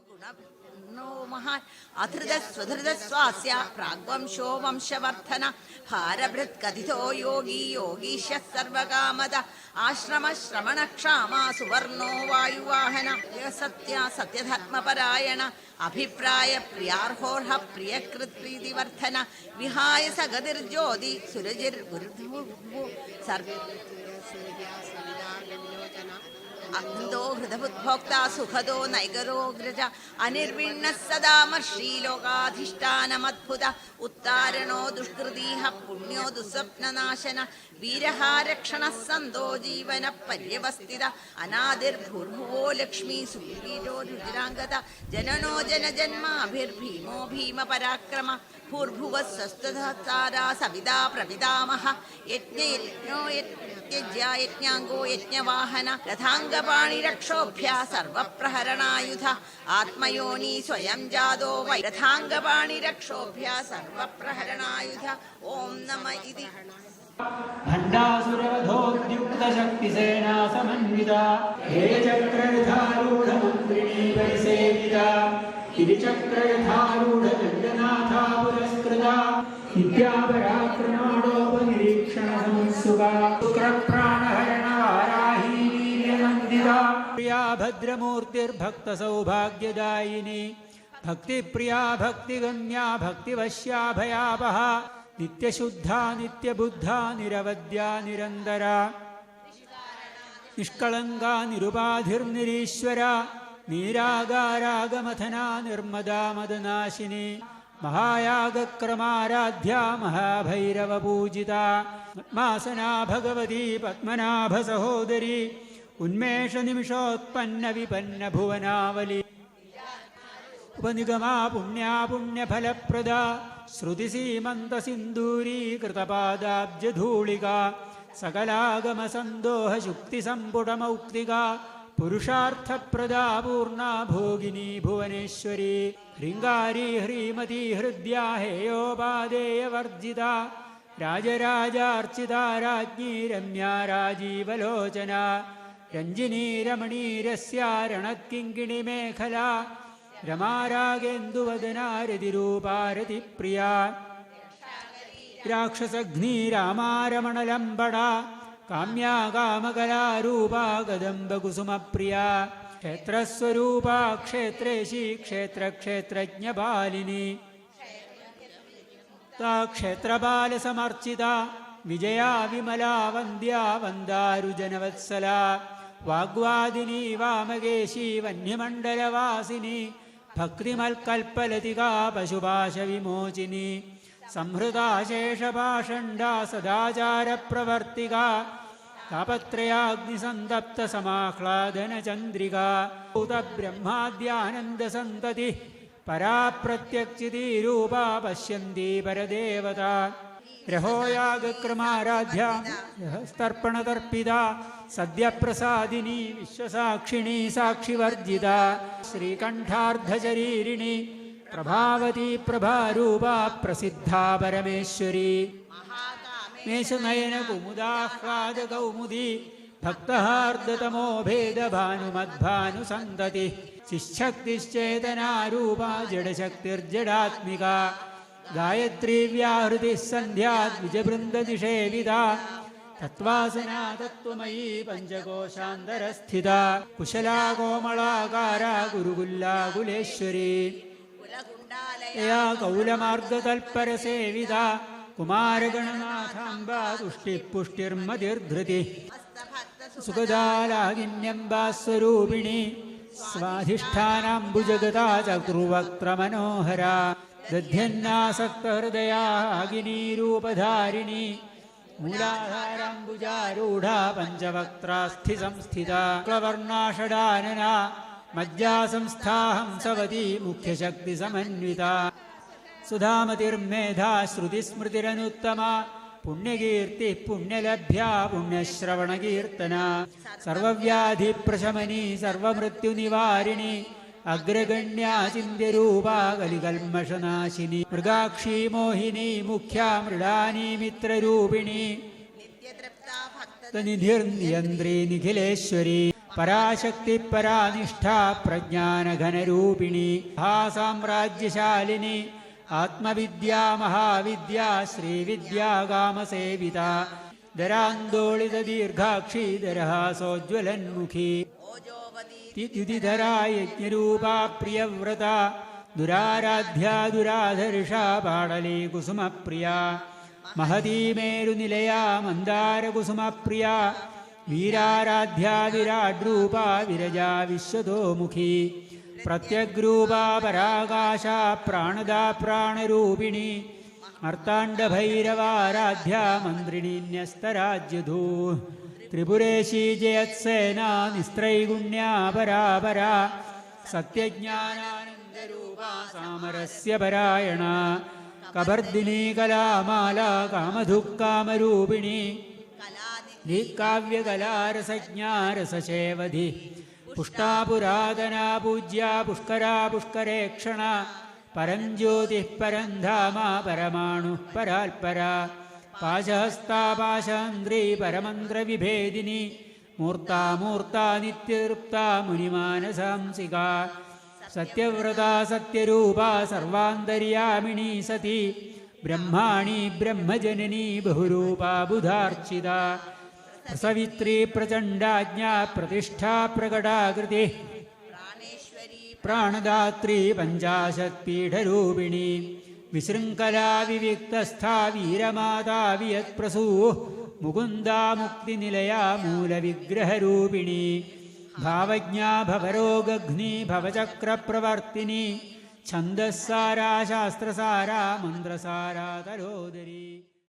ഗുണോ മഹാൻ അധൃതസ്വധൃതസ്വാസ്യ പ്രാഗ്വംശോ വംശവർദ്ധന ഭാരഭൃത് കഥിതോ യോഗി യോഗീശ്യ സർവകാമത ആശ്രമശ്രമണക്ഷാമ സുവർണോ വായുവാഹന സത്യ സത്യധർമ്മപരായണ അഭിപ്രായ പ്രിയാർഹോർഹ പ്രിയകൃത്പ്രീതിവർദ്ധന വിഹായ സഗതിർജ്യോതി സുരജിർവൃദ്ധോ അഗ്നോ ഹൃദബുദ്ഭോക്ത സുഖദോ നൈഗരോഗ്രജ അനിർവിണ്ണ സദാമർഷീലോകാധിഷ്ഠാനമദ്ഭുത ഉത്താരണോ ദുഷ്കൃതീഹ പുണ്യോ ദുസ്വപ്നനാശന വീരഹാരക്ഷണ സന്തോ ജീവന പര്യവസ്ഥിത അനാദിർഭൂർഭുവോ ലക്ഷ്മീ സൂര്യോ രുദ്രാംഗത ജനനോ ജനജന്മാഭിർഭീമോ ഭീമപരാക്രമ ഭൂർഭുവ സ്വസ്തുതാരാ സവിതാ പ്രപിതാമഹ യജ്ഞോ യജ്ഞാംഗോ യജ്ഞവാഹന രഥാംഗപാണിരക്ഷോഭ്യ സർവപ്രഹരണായുധ ആത്മയോനി സ്വയം ജാതോ വൈ രഥാംഗപാണിരക്ഷോഭ്യ സർവപ്രഹരണായുധ ഓം നമ ഇതി ഭണ്ഡാസുരവധോദ്യുക്തശക്തിസേനാ സമന്വിത ഹേ ചക്രരഥാരൂഢമന്ത്രിണീ പരിസേവിത തിരുചക്രരഥാരൂഢദണ്ഡനാഥാ പുരസ്കൃത വിദ്യാപരാക്രമാണോപനിരീക്ഷണസമുത്സുക ശുക്രപ്രാണഹരണവാരാഹീ വീര്യനന്ദിത പ്രിയാ ഭദ്രമൂർത്തിർഭക്തസൗഭാഗ്യദായിനി ഭക്തിപ്രിയാ ഭക്തിഗമ്യാ ഭക്തിവശ്യാഭയാപഹ നിത്യശുദ്ധാ നിത്യബുദ്ധാ നിരവദ്യാ നിരന്തര നിഷ്കളങ്കാ നിരുപാധിർനിരീശ്വര നീരാകാരാഗമഥനാ നിർമ്മദാ മദനാശിനി മഹായാഗക്രമാരാധ്യ മഹാഭൈരവപൂജിത പത്മാസനാ ഭഗവതി പത്മനാഭ സഹോദരി ഉന്മേഷനിമിഷോത്പന്ന വിപന്ന ഭുവനാവലി ഉപനിഗമാ പുണ്യാ പുണ്യഫലപ്രദ ശ്രുതിസീമന്തസിന്ദൂരീകൃതപാദാബ്ജധൂളിക സകലാഗമസന്തോഹശുക്തിസമ്പുടമൗക്തിക പുരുഷാർത്ഥപ്രദാ പൂർണാ ഭോഗിനി ഭുവനേശ്വരി ഹൃംഗാരി ഹ്രീമതി ഹൃദ്യാ ഹേയോപാദേയവർജിത രാജരാജാർച്ചിതാ രാജ്ഞി രമ്യാ രാജീവലോചന രഞ്ജിനീ രമണീരസ്യാ രണക്കിങ്കിണി മേഖല രമാരാഗേന്ദുവദനാ രതിരൂപാ രതിപ്രിയാ രാക്ഷസഘ്നീ രാമാരമണലംബട കാമ്യാ കാമകലാരൂപാ കദംബകുസുമപ്രിയാ ക്ഷേത്രസ്വരൂപാ ക്ഷേത്രേശി ക്ഷേത്രക്ഷേത്രജ്ഞപാലിനി താ ക്ഷേത്രപാലസമർച്ചിത വിജയാ വിമലാ വന്ദ്യാ വന്ദാരുജനവത്സല വാഗ്വാദിനി വാമകേശി വന്യമണ്ഡലവാസിനി ഭക്തിമൽക്കൽപ്പലതികാ പശുപാശവിമോചിനി സംഹൃതാശേഷഭാഷണ്ഡാ സദാചാരപ്രവർത്തിക താപത്രയാഗ്നിസന്തപ്തസമാഹ്ലാദനചന്ദ്രിക ഭൂതബ്രഹ്മാദ്യാനന്ദസന്തതി പരാപ്രത്യക്ഷിതീരൂപാ പശ്യന്തി പരദേവത രഹോയാഗക്രമാരാധ്യ രഹസ്തർപ്പണതർപ്പിത സദ്യപ്രസാദിനി വിശ്വസാക്ഷിണി സാക്ഷിവർജിത ശ്രീകണ്ഠാർദ്ധശരീരിണി പ്രഭാവതി പ്രഭാരൂപാ പ്രസിദ്ധാ പരമേശ്വരി മേശനയന കുമുദാഹ്ലാദ കൗമുദി ഭക്തഹാർദതമോ ഭേദഭാനുമദ്ഭാനുസന്തതി ശിശക്തിശ്ചേതനാരൂപാ ജഡശക്തിർജഡാത്മിക ഗായത്രീ വ്യാഹൃതി സന്ധ്യാ ദ്വിജവൃന്ദനിഷേവിത തത്വാസനാ തത്വമയീ പഞ്ചകോശാന്തരസ്ഥിത കുശലാ കോമളാകാരാ ഗുരുകുല്ലാകുലേശ്വരി യാ കൗലമാർഗതൽപരസേവിത കുമാരഗണനാഥാംബാ തുഷ്ടിപുഷ്ടിർമതിർധൃതി സുഗതാലാകിന്യംബാസ്വരൂപിണി സ്വാധിഷ്ഠാനാംബുജഗതാ ചതുർവക്ത്രമനോഹര ദധ്യന്നാസക്തഹൃദയാഗിനീരൂപധാരിണി മൂലാധാരാംബുജാരൂഢാ പഞ്ചവക്ത്രാസ്ഥി സംസ്ഥിത ക്ലവർണാഷഡാനന മജ്ജാസംസ്ഥാഹംസവതി മുഖ്യശക്തി സമന്വിത സുധാമതിർമേധാ ശ്രുതിസ്മൃതിരനുത്തമ പുണ്യകീർത്തി പുണ്യലഭ്യാ പുണ്യശ്രവണകീർത്തന സർവവ്യാധിപ്രശമനി സർവമൃത്യുനിവാരിണി അഗ്രഗണ്യാ ചിന്ത്യരൂപാ കലികൽമഷനാശിനി മൃഗാക്ഷി മോഹിനി മുഖ്യാ മൃഡാനി മിത്രരൂപിണി നിധിർനിയന്ത്രി നിഖിലേശ്വരി പരാശക്തി പരാനിഷ്ഠാ പ്രജ്ഞാനഘനരൂപിണി മഹാസാമ്രാജ്യശാലിനി ആത്മവിദ്യാ മഹാവിദ്യാ ശ്രീവിദ്യാകാമസേവിത ധരാന്തോളിത ദീർഘാക്ഷി ദരഹാസോജ്വലന്മുഖി ദ്യുതിധരാ യജ്ഞരൂപാ പ്രിയവ്രത ദുരാരാധ്യാ ദുരാധർഷാ പാടലീ കുസുമപ്രിയാ മഹതീമേരുനിലയാ മന്ദാരകുസുമപ്രിയാ വീരാരാധ്യാ വിരാഡ്രൂപാ വിരജാ വിശ്വതോമുഖി പ്രത്യഗ്രൂപാ പരാകാശാ പ്രാണദാ പ്രാണരൂപിണി മർത്താണ്ഡഭൈരവാരാധ്യാ മന്ത്രിണീന്യസ്തരാജ്യധൂ ത്രിപുരേശീ ജയത്സേനാ നിസ്ത്രൈഗുണ്യാ പരാപരാ സത്യജ്ഞാനാനന്ദരൂപാ സാമരസ്യ പരായണ കബർദിനീ കലാമാലാ കാമധുക്കാമരൂപിണി കാവ്യകലാരസജ്ഞാരസശേവധി പുഷ്ടാ പുരാതനാ പൂജ്യാ പുഷ്കരാ പുഷ്കരേക്ഷണ പരം ജ്യോതിഃ പരം ധാമ പരമാണുഃ പരാൽപരാ പാശഹസ്താ പാശാന്ത്രീ പരമന്ത്രവിഭേദിനി മൂർത്താ മൂർത്താ നിത്യതൃപ്താ മുനിമാനസാംസികാ സത്യവ്രതാ സത്യരൂപാ സർവാന്തര്യാമിണീ സതി ബ്രഹ്മാണി ബ്രഹ്മജനനീ ബഹുരൂപാ ബുധാർച്ചിതാ പ്രസവിത്രീ പ്രചണ്ഡാജ്ഞാ പ്രതിഷ്ഠാ പ്രകടാകൃതി പ്രാണദാത്രീ പഞ്ചാശത്പീഠരൂപിണി വിശൃംഖലാ വിവിക്തസ്ഥാ വീരമാതാ വിയത്പ്രസൂ മുകുന്ദാ മുക്തിനിലയാ മൂലവിഗ്രഹരൂപിണി ഭാവജ്ഞാ ഭവരോഗഘ്നി ഭവചക്രപ്രവർത്തിനി ഛന്ദസ്സാരാ ശാസ്ത്രസാരാ മന്ത്രസാരാ തരോദരി